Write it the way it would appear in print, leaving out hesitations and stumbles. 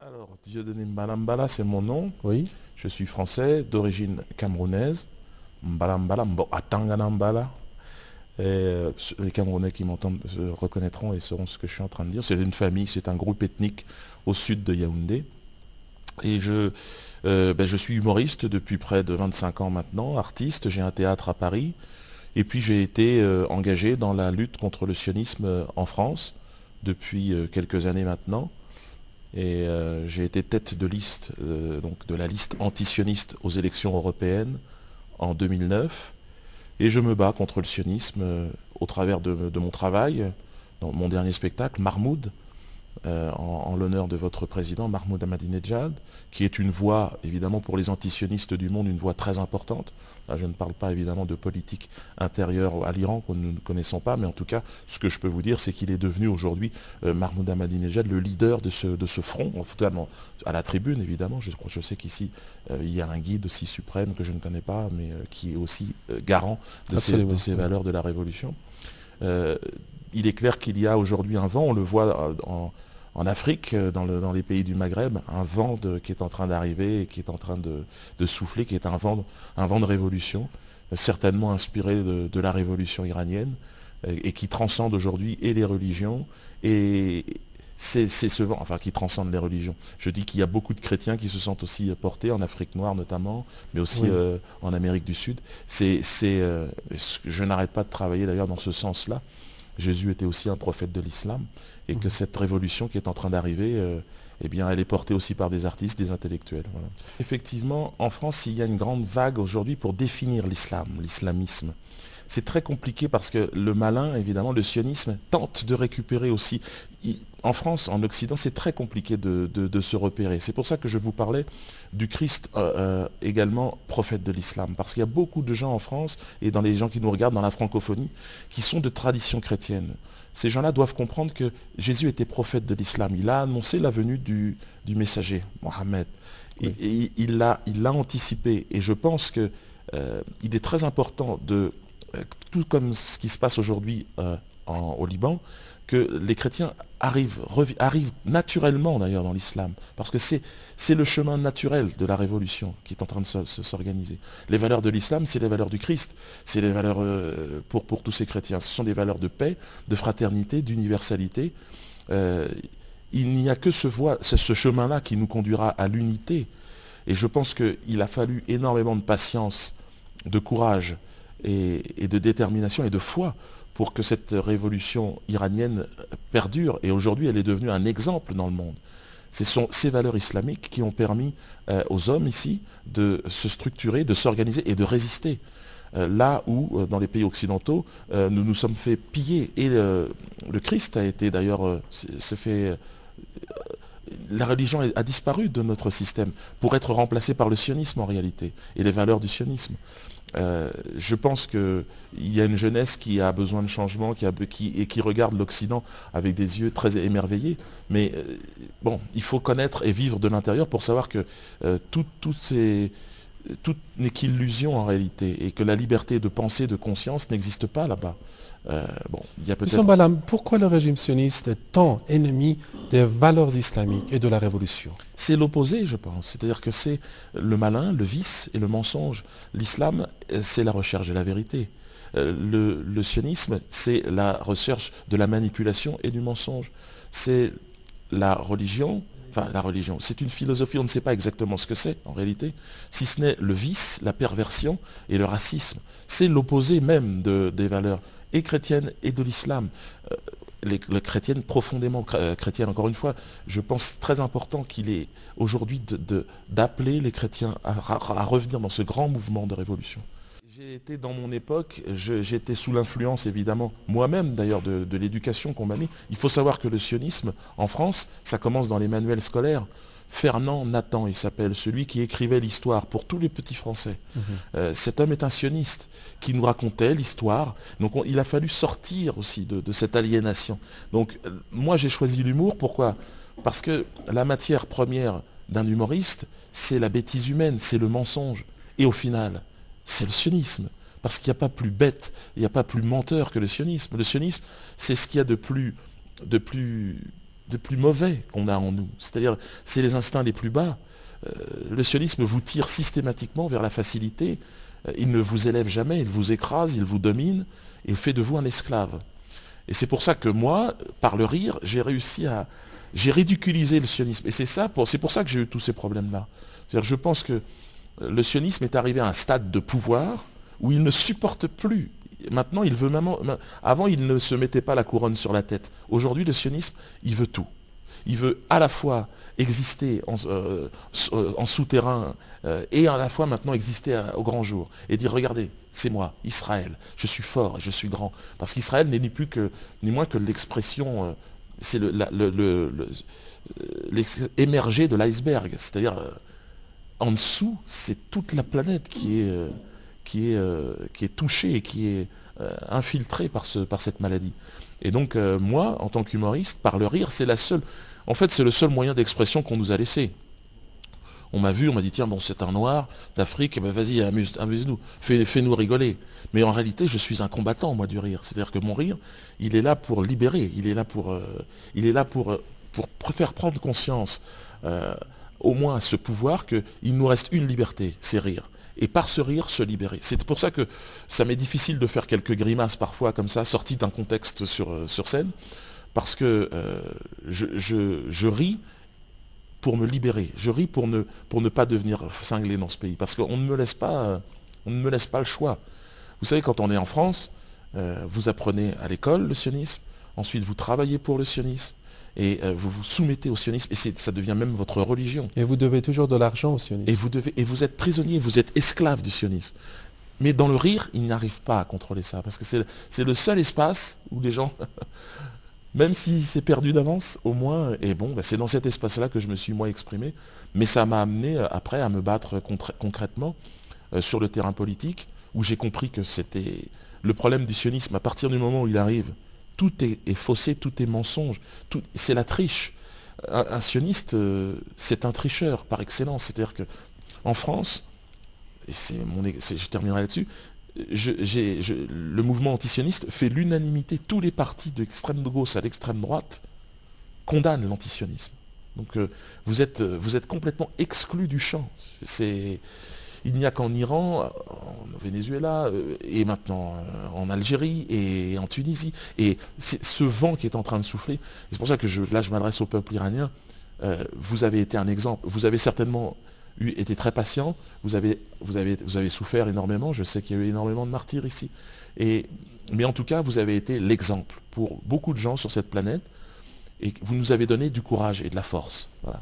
Alors, Dieudonné Mbalambala, c'est mon nom. Oui. Je suis français, d'origine camerounaise. Mbalambala, Atangana Mbala. Les Camerounais qui m'entendent reconnaîtront et sauront ce que je suis en train de dire. C'est une famille, c'est un groupe ethnique au sud de Yaoundé. Et je suis humoriste depuis près de 25 ans maintenant, artiste. J'ai un théâtre à Paris. Et puis j'ai été engagé dans la lutte contre le sionisme en France depuis quelques années maintenant. Et j'ai été tête de liste, donc de la liste anti-sioniste aux élections européennes en 2009. Et je me bats contre le sionisme au travers de mon travail, dans mon dernier spectacle, Mahmoud, en l'honneur de votre président, Mahmoud Ahmadinejad, qui est une voix, évidemment, pour les antisionistes du monde, une voix très importante. Là, je ne parle pas, évidemment, de politique intérieure à l'Iran, que nous ne connaissons pas, mais en tout cas, ce que je peux vous dire, c'est qu'il est devenu aujourd'hui, Mahmoud Ahmadinejad, le leader de ce front, en tout cas, à la tribune, évidemment. Je sais qu'ici, il y a un guide aussi suprême que je ne connais pas, mais qui est aussi garant de ces Oui. valeurs de la révolution. Il est clair qu'il y a aujourd'hui un vent, on le voit en Afrique, dans les pays du Maghreb, un vent qui est en train d'arriver et qui est en train de souffler, qui est un vent de révolution, certainement inspiré de la révolution iranienne, et qui transcende aujourd'hui et les religions, et c'est ce vent, enfin qui transcende les religions. Je dis qu'il y a beaucoup de chrétiens qui se sentent aussi portés, en Afrique noire notamment, mais aussi Oui. en Amérique du Sud. Je n'arrête pas de travailler d'ailleurs dans ce sens-là. Jésus était aussi un prophète de l'islam, et que Mhm. cette révolution qui est en train d'arriver, eh bien, elle est portée aussi par des artistes, des intellectuels. Voilà. Effectivement, en France, il y a une grande vague aujourd'hui pour définir l'islam, l'islamisme. C'est très compliqué parce que le malin, évidemment, le sionisme, tente de récupérer aussi. En France, en Occident, c'est très compliqué de se repérer. C'est pour ça que je vous parlais du Christ également prophète de l'islam. Parce qu'il y a beaucoup de gens en France et dans les gens qui nous regardent dans la francophonie qui sont de tradition chrétienne. Ces gens-là doivent comprendre que Jésus était prophète de l'islam. Il a annoncé la venue du messager, Mohammed. Oui. Et il l'a anticipé. Et je pense qu'il est très important tout comme ce qui se passe aujourd'hui au Liban, que les chrétiens arrivent naturellement d'ailleurs dans l'islam, parce que c'est le chemin naturel de la révolution qui est en train de s'organiser. Les valeurs de l'islam, c'est les valeurs du Christ, c'est les valeurs pour tous ces chrétiens. Ce sont des valeurs de paix, de fraternité, d'universalité. Euh, il n'y a que ce chemin-là qui nous conduira à l'unité. Et je pense qu'il a fallu énormément de patience, de courage, et de détermination et de foi pour que cette révolution iranienne perdure. Et aujourd'hui, elle est devenue un exemple dans le monde. Ce sont ces valeurs islamiques qui ont permis aux hommes ici de se structurer, de s'organiser et de résister. Là où, dans les pays occidentaux, nous nous sommes fait piller. Et le Christ a été d'ailleurs, la religion a disparu de notre système pour être remplacée par le sionisme en réalité, et les valeurs du sionisme. Je pense qu'il y a une jeunesse qui a besoin de changement, et qui regarde l'Occident avec des yeux très émerveillés. Mais bon, il faut connaître et vivre de l'intérieur pour savoir que tout n'est qu'illusion en réalité, et que la liberté de pensée, de conscience n'existe pas là-bas. Bon, il y a Monsieur peut-être... Mbalam, pourquoi le régime sioniste est tant ennemi des valeurs islamiques et de la révolution? C'est l'opposé, je pense. C'est-à-dire que c'est le malin, le vice et le mensonge. L'islam, c'est la recherche de la vérité. Le sionisme, c'est la recherche de la manipulation et du mensonge. C'est la religion, c'est une philosophie, on ne sait pas exactement ce que c'est en réalité, si ce n'est le vice, la perversion et le racisme. C'est l'opposé même des valeurs et chrétiennes et de l'islam. Les chrétiennes, profondément chrétiennes, encore une fois, je pense très important qu'il est aujourd'hui d'appeler les chrétiens à revenir dans ce grand mouvement de révolution. J'ai été dans mon époque, j'étais sous l'influence évidemment, moi-même d'ailleurs, de l'éducation qu'on m'a mis. Il faut savoir que le sionisme, en France, ça commence dans les manuels scolaires. Fernand Nathan, il s'appelle, celui qui écrivait l'histoire pour tous les petits Français. Mhm. Cet homme est un sioniste qui nous racontait l'histoire. Donc il a fallu sortir aussi de cette aliénation. Donc moi j'ai choisi l'humour, pourquoi? Parce que la matière première d'un humoriste, c'est la bêtise humaine, c'est le mensonge. Et au final, c'est le sionisme. Parce qu'il n'y a pas plus bête, il n'y a pas plus menteur que le sionisme. Le sionisme, c'est ce qu'il y a de plus mauvais qu'on a en nous. C'est-à-dire, c'est les instincts les plus bas. Le sionisme vous tire systématiquement vers la facilité. Il ne vous élève jamais, il vous écrase, il vous domine et fait de vous un esclave. Et c'est pour ça que moi, par le rire, j'ai ridiculisé le sionisme. Et c'est pour ça que j'ai eu tous ces problèmes-là. C'est-à-dire, je pense que le sionisme est arrivé à un stade de pouvoir où il ne supporte plus. Maintenant, il veut même... Avant, il ne se mettait pas la couronne sur la tête. Aujourd'hui, le sionisme, il veut tout. Il veut à la fois exister en souterrain et à la fois maintenant exister au grand jour. Et dire, regardez, c'est moi, Israël, je suis fort et je suis grand. Parce qu'Israël n'est ni moins que l'expression, c'est émergé de l'iceberg. C'est-à-dire, en dessous, c'est toute la planète qui est touchée et qui est infiltrée par cette maladie. Et donc, moi, en tant qu'humoriste, par le rire, c'est le seul moyen d'expression qu'on nous a laissé. On m'a dit, tiens, bon, c'est un noir d'Afrique, ben vas-y, amuse-nous, fais-nous rigoler. Mais en réalité, je suis un combattant, moi, du rire. C'est-à-dire que mon rire, il est là pour libérer, il est là pour faire prendre conscience, au moins à ce pouvoir, qu'il nous reste une liberté, c'est rire. Et par ce rire, se libérer. C'est pour ça que ça m'est difficile de faire quelques grimaces parfois comme ça, sorties d'un contexte sur scène, parce que je ris pour me libérer. Je ris pour ne pas devenir cinglé dans ce pays, parce qu'on ne me laisse pas le choix. Vous savez, quand on est en France, vous apprenez à l'école le sionisme, ensuite vous travaillez pour le sionisme, et vous vous soumettez au sionisme, et ça devient même votre religion. Et vous devez toujours de l'argent au sionisme. Et vous êtes prisonnier, vous êtes esclave du sionisme. Mais dans le rire, ils n'arrivent pas à contrôler ça, parce que c'est le seul espace où les gens, même si c'est perdu d'avance, au moins, et bon, c'est dans cet espace-là que je me suis moi exprimé, mais ça m'a amené après à me battre concrètement sur le terrain politique, où j'ai compris que c'était le problème du sionisme. À partir du moment où il arrive, tout est faussé, tout est mensonge, c'est la triche. Un sioniste, c'est un tricheur par excellence. C'est-à-dire qu'en France, et je terminerai là-dessus, le mouvement antisioniste fait l'unanimité. Tous les partis de l'extrême gauche à l'extrême droite condamnent l'antisionisme. Donc vous êtes complètement exclu du champ. Il n'y a qu'en Iran, au Venezuela, et maintenant en Algérie et en Tunisie. Et c'est ce vent qui est en train de souffler. C'est pour ça que je m'adresse au peuple iranien. Vous avez été un exemple. Vous avez certainement été très patient. Vous avez souffert énormément. Je sais qu'il y a eu énormément de martyrs ici. Mais en tout cas, vous avez été l'exemple pour beaucoup de gens sur cette planète. Et vous nous avez donné du courage et de la force. Voilà.